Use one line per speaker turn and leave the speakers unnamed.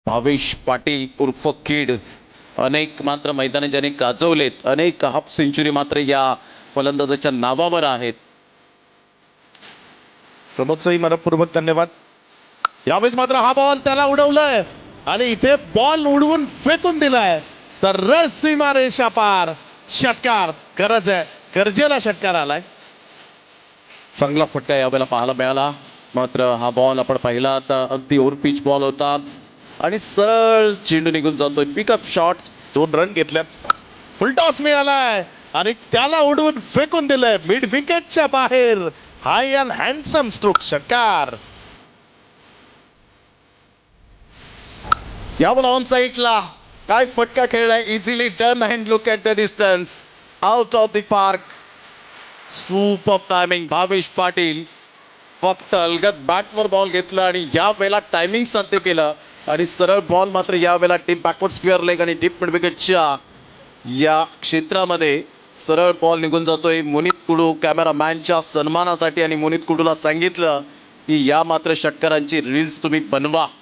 भावेश पाटील उर्फ किड अनेक मात्र मैदाने ज्याने गाजवलेत, अनेक हाफ सेंचुरी मात्र या फलंदाजाच्या नावावर आहेत.
प्रमोदचंही मनपूर्वक धन्यवाद. यावेळेस मात्र हा बॉल त्याला उडवलाय आणि इथे बॉल उडवून फेकून दिलाय सरळ सीमारेषा पार. षटकार गरज आहे, गरजेला षटकार आलाय.
चांगला फटका यावेळेला पाहायला मिळाला. मात्र हा बॉल आपण पाहिला आता अगदी ओव्हर पिच बॉल होता आणि सरळ चेंडू निघून जातोय. पिकअप शॉट्स
2 रन घेतल्यात. फुल टॉस मिळालाय आणि त्याला उडवून फेकून दिलंय मिड विकेटच्या बाहेर. हाय अँड हँडसम स्ट्रोक षटकार.
यावर ऑन साईडला काय फटका खेळलाय. Easily turn and look at the distance out of the park. Super timing. Bhavesh Patil फक्त अलगद बॅटवर बॉल घेतला आणि या वेळेला टायमिंग साध्य केलं आणि सरळ बॉल मात्र या वेळेला डीप बॅकवर्ड स्क्वेअर लेग आणि डीप मिड विकेटच्या या क्षेत्रामध्ये सरळ बॉल निघून जातोय. मुनीत कुडू कॅमेरामॅनच्या सन्मानासाठी आणि मुनीत कुडूला सांगितलं की या मात्र षटकारांची रील्स तुम्ही बनवा.